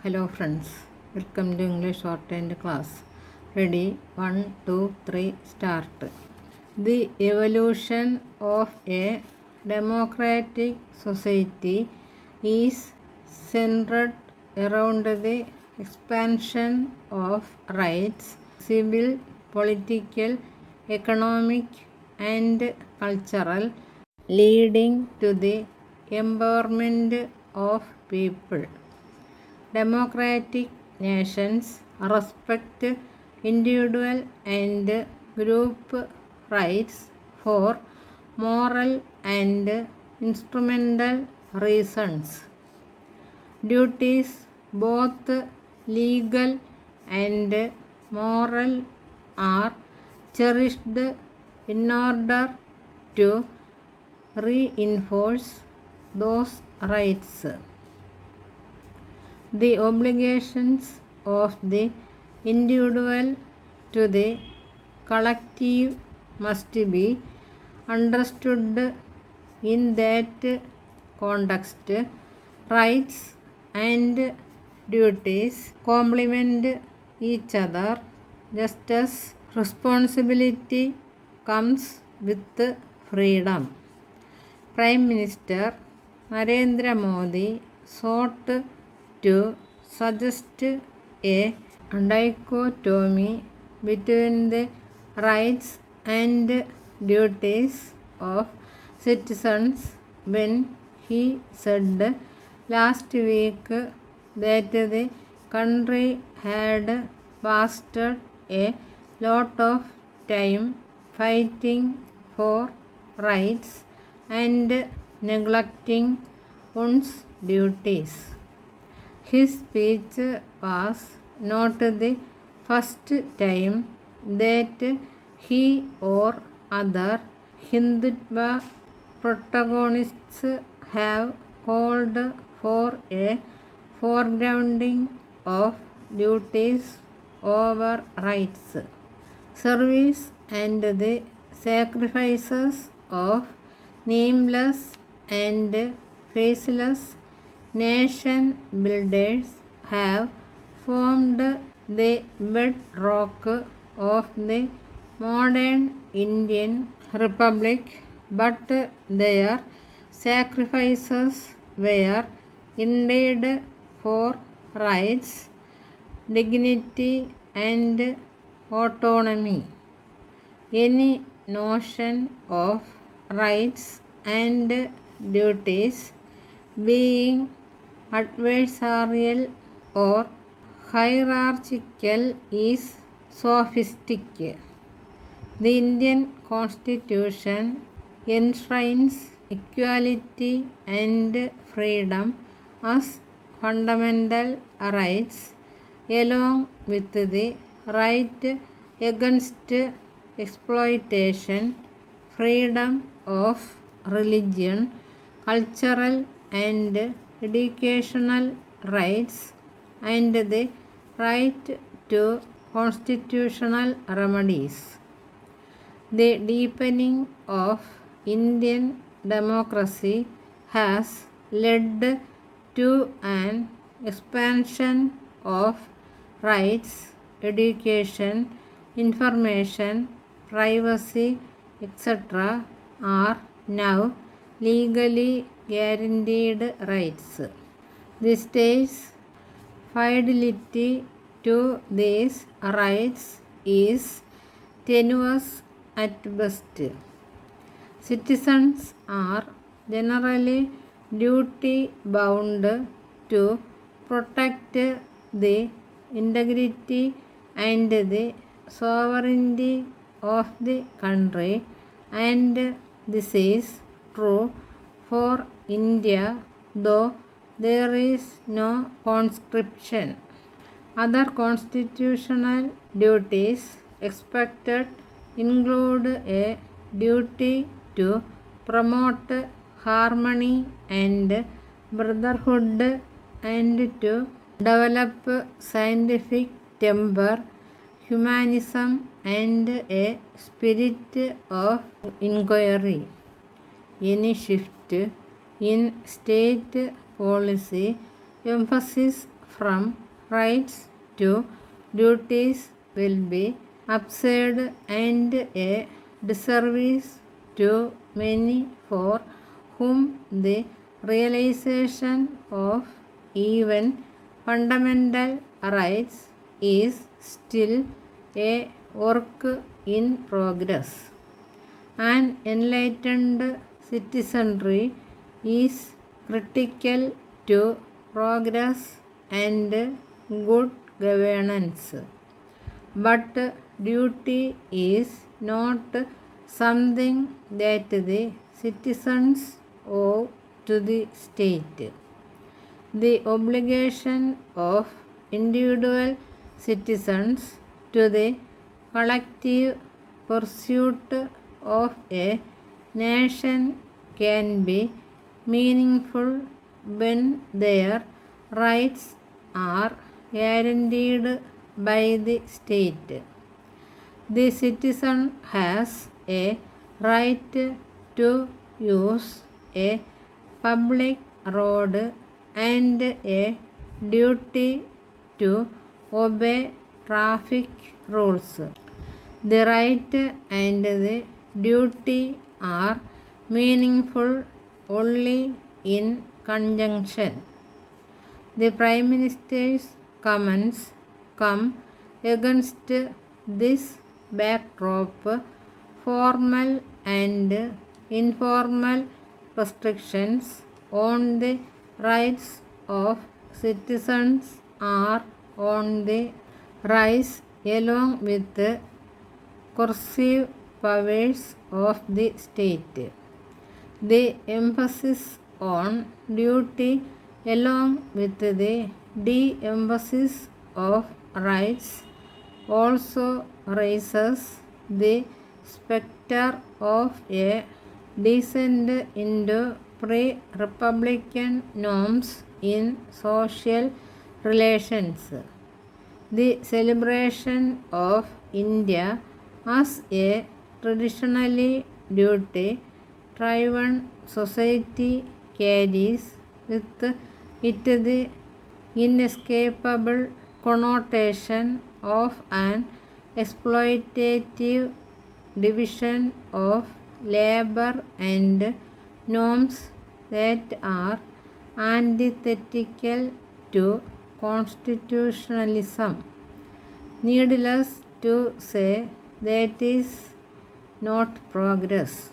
Hello friends, welcome to English Shorthand class. Ready? 1, 2, 3, start. The evolution of a democratic society is centered around the expansion of rights, civil, political, economic, and cultural, leading to the empowerment of people. Democratic nations respect individual and group rights for moral and instrumental reasons. Duties, both legal and moral, are cherished in order to reinforce those rights. The obligations of the individual to the collective must be understood in that context. Rights and duties complement each other, just as responsibility comes with freedom. Prime Minister Narendra Modi sought to suggest a dichotomy between the rights and duties of citizens when he said last week that the country had wasted a lot of time fighting for rights and neglecting one's duties. His speech was not the first time that he or other Hindutva protagonists have called for a foregrounding of duties over rights. Service and the sacrifices of nameless and faceless nation builders have formed the bedrock of the modern Indian Republic, but their sacrifices were indeed for rights, dignity, and autonomy. Any notion of rights and duties being adversarial or hierarchical is sophistic. The Indian Constitution enshrines equality and freedom as fundamental rights, along with the right against exploitation, freedom of religion, cultural and educational rights, and the right to constitutional remedies. The deepening of Indian democracy has led to an expansion of rights, education, information, privacy, etc. are now legally guaranteed rights. The state's fidelity to these rights is tenuous at best. Citizens are generally duty bound to protect the integrity and the sovereignty of the country, and this is true for India, though there is no conscription. Other constitutional duties expected include a duty to promote harmony and brotherhood and to develop scientific temper, humanism, and a spirit of inquiry. Any shift in state policy emphasis from rights to duties will be absurd and a disservice to many for whom the realization of even fundamental rights is still a work in progress. An enlightened citizenry is critical to progress and good governance, but duty is not something that the citizens owe to the state. The obligation of individual citizens to the collective pursuit of a nation can be meaningful when their rights are guaranteed by the state. The citizen has a right to use a public road and a duty to obey traffic rules. The right and the duty are meaningful only in conjunction. The Prime Minister's comments come against this backdrop. Formal and informal restrictions on the rights of citizens are on the rise along with the coercive powers of the state. The emphasis on duty along with the de-emphasis of rights also raises the specter of a descent into pre-republican norms in social relations. The celebration of India as a traditionally duty-driven society carries with it the inescapable connotation of an exploitative division of labor and norms that are antithetical to constitutionalism. Needless to say, that is not progress.